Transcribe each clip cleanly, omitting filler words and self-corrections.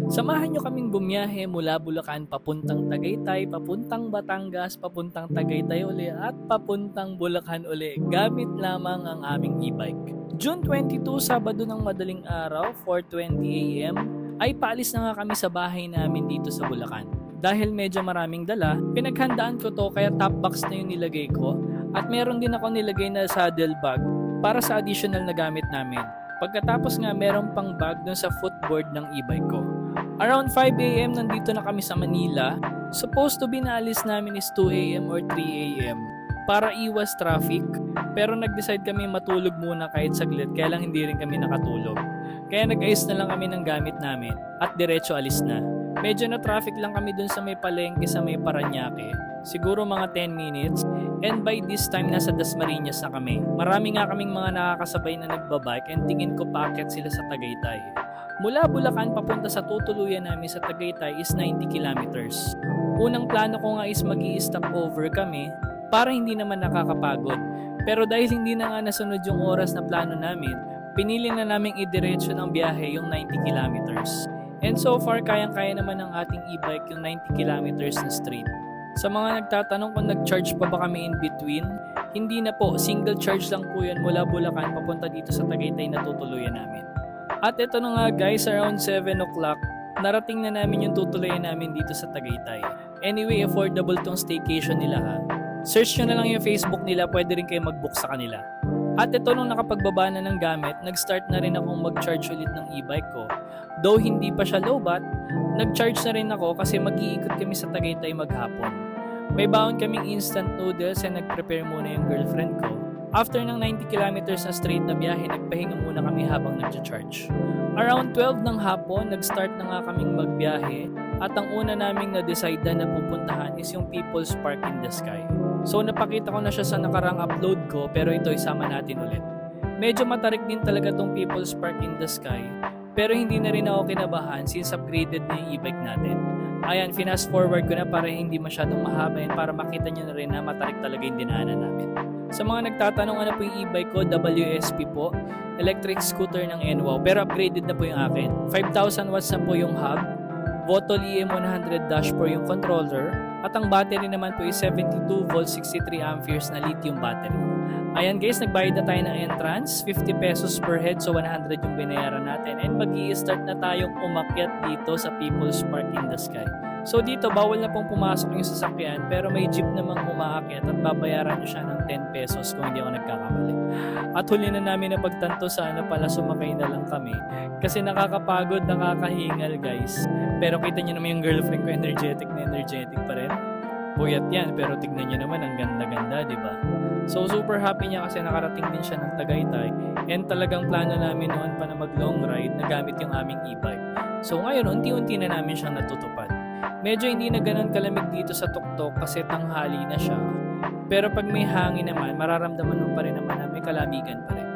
Samahan nyo kaming bumiyahe mula Bulacan papuntang Tagaytay, papuntang Batangas, papuntang Tagaytay uli at papuntang Bulacan uli gamit lamang ang aming e-bike. June 22, Sabado ng madaling araw, 4:20 AM, ay paalis na nga kami sa bahay namin dito sa Bulacan. Dahil medyo maraming dala, pinaghandaan ko to kaya top box na yung nilagay ko at meron din ako nilagay na saddle bag para sa additional na gamit namin. Pagkatapos nga meron pang bag dun sa footboard ng e-bike ko. Around 5 AM nandito na kami sa Manila. Supposed to be na alis namin is 2 AM or 3 AM para iwas traffic. Pero nag-decide kami matulog muna kahit saglit kaya lang hindi rin kami nakatulog. Kaya nag-ayos na lang kami ng gamit namin at diretso alis na. Medyo na traffic lang kami dun sa may palengke sa may Paranaque. Siguro mga 10 minutes. And by this time nasa Dasmariñas na kami. Marami nga kaming mga nakakasabay na nagbabike and tingin ko paakyat sila sa Tagaytay. Mula Bulacan papunta sa tutuluyan namin sa Tagaytay is 90 kilometers. Unang plano ko nga is mag-i-stop over kami para hindi naman nakakapagod. Pero dahil hindi na nga nasunod yung oras na plano namin, pinili na naming idiretso ng biyahe yung 90 kilometers. And so far, kayang-kaya naman ng ating e-bike yung 90 kilometers na straight. Sa mga nagtatanong kung nag-charge pa ba kami in between, hindi na po, single charge lang po yan mula Bulacan papunta dito sa Tagaytay na tutuluyan namin. At ito na nga guys, around 7 o'clock, narating na namin yung tutuluyan namin dito sa Tagaytay. Anyway, affordable tong staycation nila ha. Search nyo na lang yung Facebook nila, pwede rin kayo mag-book sa kanila. At ito nung nakapagbaba na ng gamit, nag-start na rin akong mag-charge ulit ng e-bike ko. Though hindi pa siya lowbat, nag-charge na rin ako kasi mag-iikot kami sa Tagaytay maghapon. May baon kaming instant noodles and nag-prepare muna yung girlfriend ko. After ng 90 kilometers na straight na biyahe, nagpahinga muna kami habang nag-charge. Around 12 ng hapon, nag-start na nga kaming magbiyahe at ang una naming na-decide na pupuntahan is yung People's Park in the Sky. So napakita ko na siya sa nakarang upload ko pero ito isama natin ulit. Medyo matarik din talaga tong People's Park in the Sky pero hindi na rin ako kinabahan since upgraded na yung e-bike natin. Ayan, fast forward ko na para hindi masyadong mahaba yun para makita nyo na rin na matarik talaga yung dinaanan namin. Sa mga nagtatanong ano po yung e-bike ko, WSP po, electric scooter ng NWOW pero upgraded na po yung akin. 5,000 watts na po yung hub, Votol EM100 dashboard yung controller, at ang battery naman po is 72 volts 63 amperes na lithium battery. Ayan guys, nagbayad na tayo ng entrance, 50 pesos per head, so 100 yung binayaran natin. And mag-i-start na tayong umakyat dito sa People's Park in the Sky. So dito, bawal na pong pumasok yung sasakyan, pero may jeep namang umaakyat at babayaran nyo siya ng 10 pesos kung hindi ako nagkakamali. At huli na namin na pagtanto sana pala sumakay na lang kami. Kasi nakakapagod, nakakahingal guys. Pero kita nyo naman yung girlfriend ko, energetic na energetic pa rin. Puyat yan, pero tignan nyo naman, ang ganda-ganda, di ba? So super happy niya kasi nakarating din siya ng Tagaytay and talagang plano namin noon pa na mag long ride na gamit yung aming e-bike. So ngayon, unti-unti na namin siyang natutupad. Medyo hindi na ganun kalamig dito sa tuktok kasi tanghali na siya. Pero pag may hangin naman, mararamdaman mo pa rin naman na may kalamigan pa rin.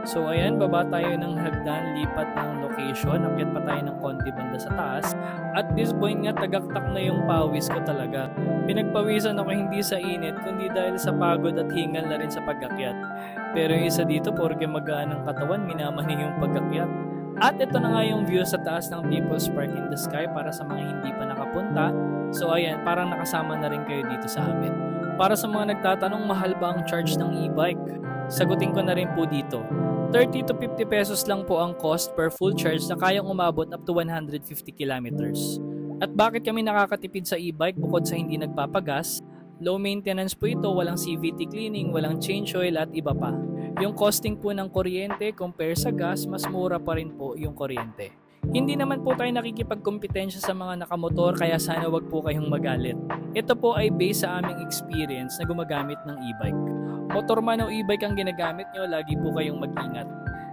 So ayan, baba tayo ng hagdan, lipat ng location, akyat pa tayo ng konti banda sa taas. At this point nga, tagaktak na yung pawis ko talaga. Pinagpawisan ako hindi sa init, kundi dahil sa pagod at hingal na rin sa pag-akyat. Pero yung isa dito, porke magaan ang katawan, minamaning yung pag-akyat. At ito na nga yung view sa taas ng People's Park in the Sky para sa mga hindi pa nakapunta. So ayan, parang nakasama na rin kayo dito sa amin. Para sa mga nagtatanong, mahal ba ang charge ng e-bike? Sagutin ko na rin po dito. 30 to 50 pesos lang po ang cost per full charge na kayang umabot up to 150 kilometers. At bakit kami nakakatipid sa e-bike bukod sa hindi nagpapagas? Low maintenance po ito, walang CVT cleaning, walang change oil at iba pa. Yung costing po ng kuryente compare sa gas, mas mura pa rin po yung kuryente. Hindi naman po tayo nakikipagkompetensya sa mga nakamotor kaya sana wag po kayong magalit. Ito po ay based sa aming experience na gumagamit ng e-bike. Motor man o e-bike ang ginagamit nyo, lagi po kayong mag-ingat.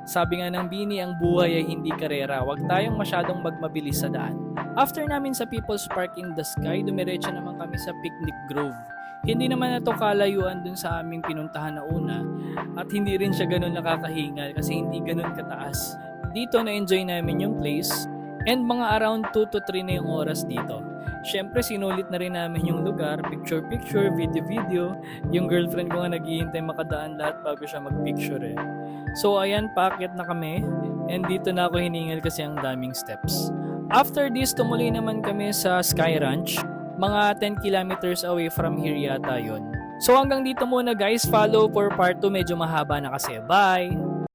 Sabi nga ng Bini, ang buhay ay hindi karera, wag tayong masyadong magmabilis sa daan. After namin sa People's Park in the Sky, dumiretso naman kami sa Picnic Grove. Hindi naman na to kalayuan dun sa aming pinuntahan na una at hindi rin siya ganun nakakahingal kasi hindi ganun kataas. Dito na-enjoy namin yung place and mga around 2 to 3 na yung oras dito. Syempre sinulit na rin namin yung lugar, picture-picture, video-video. Yung girlfriend ko nga naghihintay makadaan lahat bago siya mag-picture eh. So ayan, paakyat na kami and dito na ako hiningal kasi ang daming steps. After this, tumuloy naman kami sa Sky Ranch. Mga 10 kilometers away from here yata yun. So hanggang dito muna guys, follow for part 2, medyo mahaba na kasi. Bye!